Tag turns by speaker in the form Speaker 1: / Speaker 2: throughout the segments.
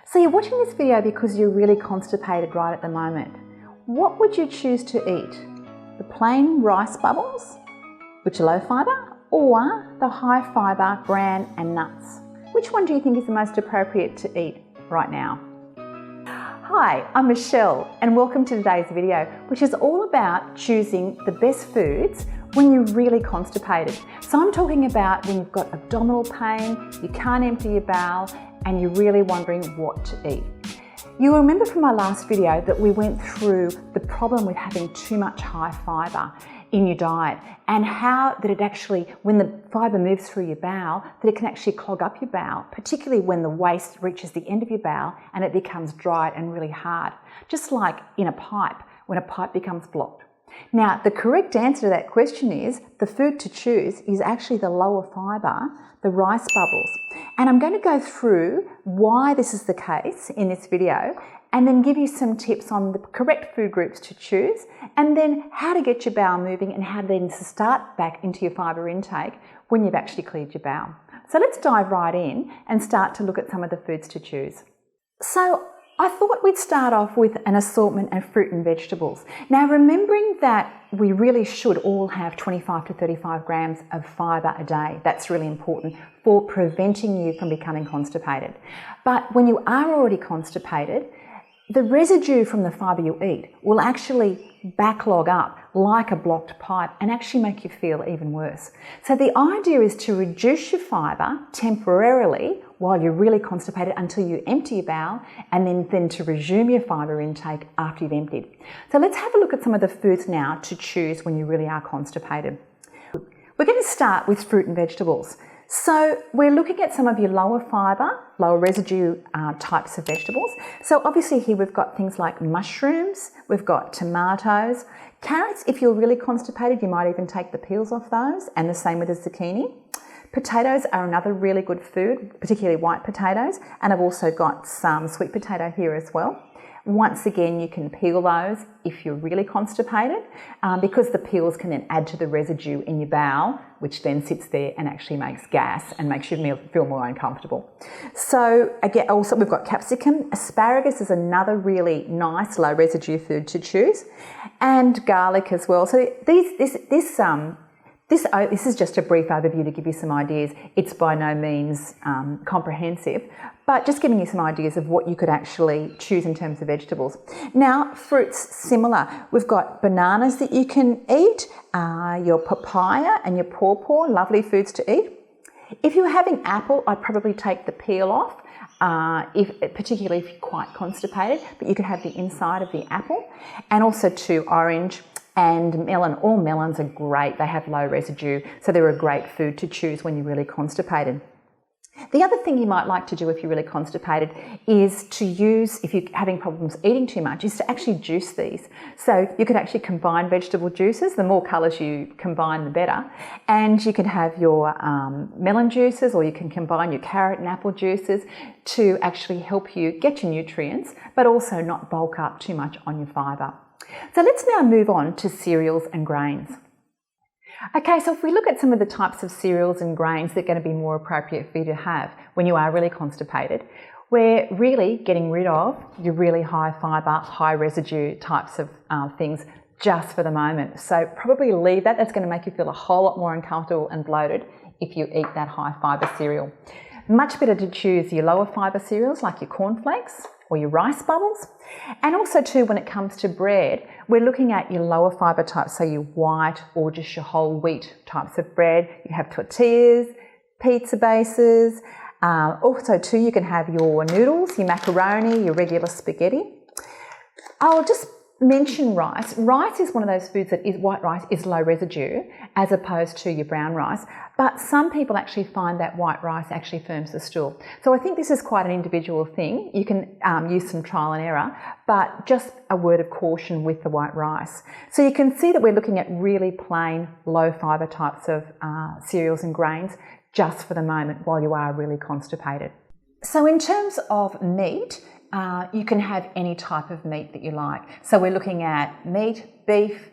Speaker 1: So you're watching this video because you're really constipated right at the moment. What would you choose to eat? The plain rice bubbles, which are low fibre, or the high fibre bran and nuts? Which one do you think is the most appropriate to eat right now? Hi, I'm Michelle and welcome to today's video, which is all about choosing the best foods when you're really constipated. So I'm talking about when you've got abdominal pain, you can't empty your bowel, and you're really wondering what to eat. You'll remember from my last video that we went through the problem with having too much high fibre in your diet and how that it actually, when the fibre moves through your bowel, that it can actually clog up your bowel, particularly when the waste reaches the end of your bowel and it becomes dry and really hard, just like in a pipe, when a pipe becomes blocked. Now, the correct answer to that question is the food to choose is actually the lower fibre, the rice bubbles. And I'm going to go through why this is the case in this video and then give you some tips on the correct food groups to choose and then how to get your bowel moving and how to then start back into your fibre intake when you've actually cleared your bowel. So let's dive right in and start to look at some of the foods to choose. So I thought we'd start off with an assortment of fruit and vegetables. Now, remembering that we really should all have 25 to 35 grams of fibre a day. That's really important for preventing you from becoming constipated. But when you are already constipated, the residue from the fibre you eat will actually backlog up like a blocked pipe and actually make you feel even worse. So the idea is to reduce your fibre temporarily while you're really constipated until you empty your bowel and then to resume your fibre intake after you've emptied. So let's have a look at some of the foods now to choose when you really are constipated. We're going to start with fruit and vegetables. So we're looking at some of your lower fibre, lower residue types of vegetables. So obviously here we've got things like mushrooms, we've got tomatoes, carrots. If you're really constipated, you might even take the peels off those, and the same with the zucchini. Potatoes are another really good food, particularly white potatoes, and I've also got some sweet potato here as well. Once again, you can peel those if you're really constipated because the peels can then add to the residue in your bowel, which then sits there and actually makes gas and makes you feel more uncomfortable. So again, also we've got capsicum. Asparagus is another really nice low residue food to choose, and garlic as well. So this is just a brief overview to give you some ideas. It's by no means comprehensive, but just giving you some ideas of what you could actually choose in terms of vegetables. Now, fruits, similar. We've got bananas that you can eat, your papaya and your pawpaw, lovely foods to eat. If you're having apple, I'd probably take the peel off, particularly if you're quite constipated, but you could have the inside of the apple, and also too orange. And melon, all melons are great. They have low residue, so they're a great food to choose when you're really constipated. The other thing you might like to do if you're really constipated is to use, if you're having problems eating too much, is to actually juice these. So you could actually combine vegetable juices. The more colours you combine, the better. And you can have your melon juices, or you can combine your carrot and apple juices to actually help you get your nutrients, but also not bulk up too much on your fibre. So let's now move on to cereals and grains. Okay, so if we look at some of the types of cereals and grains that are going to be more appropriate for you to have when you are really constipated, we're really getting rid of your really high fibre, high residue types of things just for the moment. So probably leave that. That's going to make you feel a whole lot more uncomfortable and bloated if you eat that high fibre cereal. Much better to choose your lower fibre cereals like your cornflakes or your rice bubbles. And also too, when it comes to bread, we're looking at your lower fibre types, so your white or just your whole wheat types of bread. You have tortillas, pizza bases. Also too, you can have your noodles, your macaroni, your regular spaghetti. I'll just mention rice. Rice is one of those foods that is, white rice is low residue as opposed to your brown rice, but some people actually find that white rice actually firms the stool. So I think this is quite an individual thing. You can use some trial and error, but just a word of caution with the white rice. So you can see that we're looking at really plain low fibre types of cereals and grains just for the moment while you are really constipated. So in terms of meat, you can have any type of meat that you like. So we're looking at meat, beef,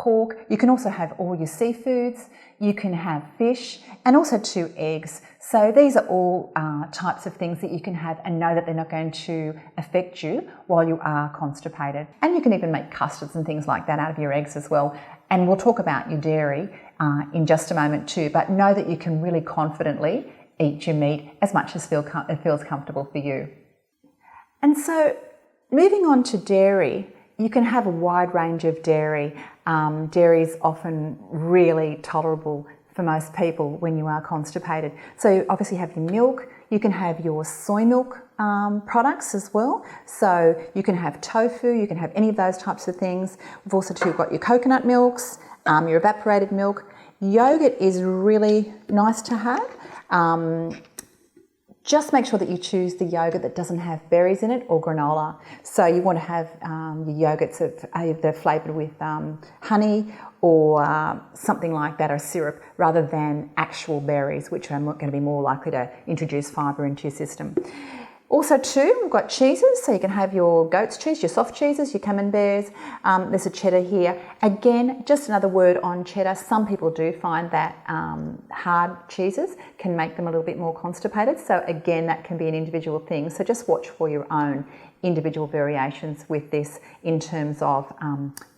Speaker 1: pork. You can also have all your seafoods. You can have fish and also 2 eggs. So these are all types of things that you can have and know that they're not going to affect you while you are constipated. And you can even make custards and things like that out of your eggs as well. And we'll talk about your dairy in just a moment too, but know that you can really confidently eat your meat as much as it feels comfortable for you. And so moving on to dairy, you can have a wide range of dairy. Dairy is often really tolerable for most people when you are constipated. So you obviously have your milk, you can have your soy milk products as well. So you can have tofu, you can have any of those types of things. We've also too got your coconut milks, your evaporated milk. Yogurt is really nice to have. Just make sure that you choose the yogurt that doesn't have berries in it or granola. So you want to have your yogurts either flavoured with honey or something like that, or syrup, rather than actual berries, which are going to be more likely to introduce fibre into your system. Also too, we've got cheeses, so you can have your goat's cheese, your soft cheeses, your camemberts. There's a cheddar here. Again, just another word on cheddar. Some people do find that hard cheeses can make them a little bit more constipated. So again, that can be an individual thing. So just watch for your own individual variations with this in terms of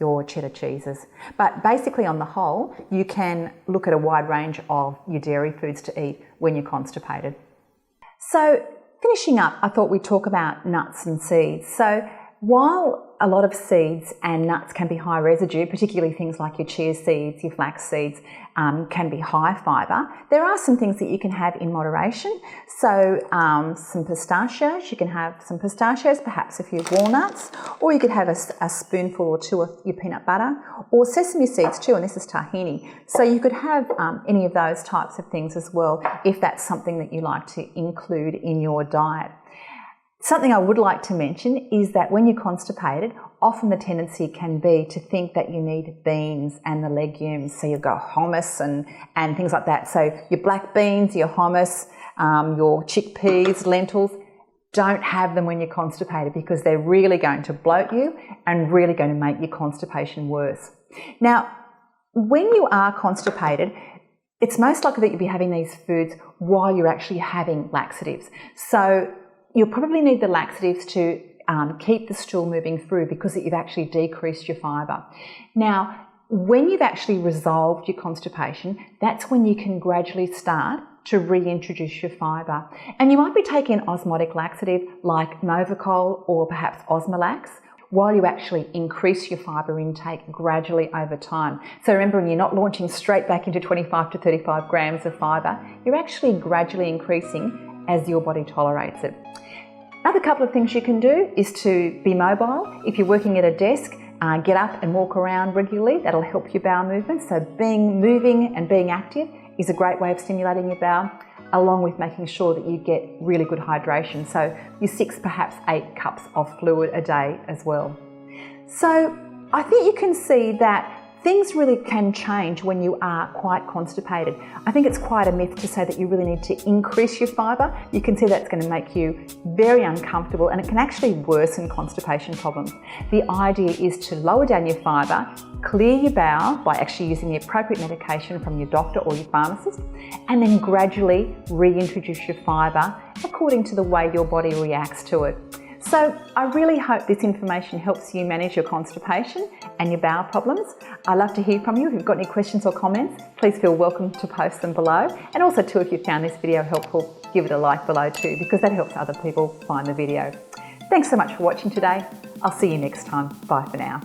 Speaker 1: your cheddar cheeses. But basically on the whole, you can look at a wide range of your dairy foods to eat when you're constipated. So finishing up, I thought we'd talk about nuts and seeds. So while a lot of seeds and nuts can be high residue, particularly things like your chia seeds, your flax seeds, can be high fibre, there are some things that you can have in moderation. So some pistachios, you can have some pistachios, perhaps a few walnuts, or you could have a spoonful or 2 of your peanut butter, or sesame seeds too, and this is tahini. So you could have any of those types of things as well, if that's something that you like to include in your diet. Something I would like to mention is that when you're constipated, often the tendency can be to think that you need beans and the legumes. So you've got hummus and things like that. So your black beans, your hummus, your chickpeas, lentils, don't have them when you're constipated, because they're really going to bloat you and really going to make your constipation worse. Now, when you are constipated, it's most likely that you'll be having these foods while you're actually having laxatives. So you'll probably need the laxatives to keep the stool moving through, because you've actually decreased your fibre. Now, when you've actually resolved your constipation, that's when you can gradually start to reintroduce your fibre. And you might be taking an osmotic laxative like Movicol or perhaps Osmolax, while you actually increase your fibre intake gradually over time. So remembering, you're not launching straight back into 25 to 35 grams of fibre, you're actually gradually increasing as your body tolerates it. Another couple of things you can do is to be mobile. If you're working at a desk, get up and walk around regularly. That'll help your bowel movement. So moving and being active is a great way of stimulating your bowel, along with making sure that you get really good hydration. So your 6, perhaps 8 cups of fluid a day as well. So I think you can see that things really can change when you are quite constipated. I think it's quite a myth to say that you really need to increase your fibre. You can see that's going to make you very uncomfortable, and it can actually worsen constipation problems. The idea is to lower down your fibre, clear your bowel by actually using the appropriate medication from your doctor or your pharmacist, and then gradually reintroduce your fibre according to the way your body reacts to it. So I really hope this information helps you manage your constipation and your bowel problems. I'd love to hear from you. If you've got any questions or comments, please feel welcome to post them below. And also too, if you found this video helpful, give it a like below too, because that helps other people find the video. Thanks so much for watching today. I'll see you next time. Bye for now.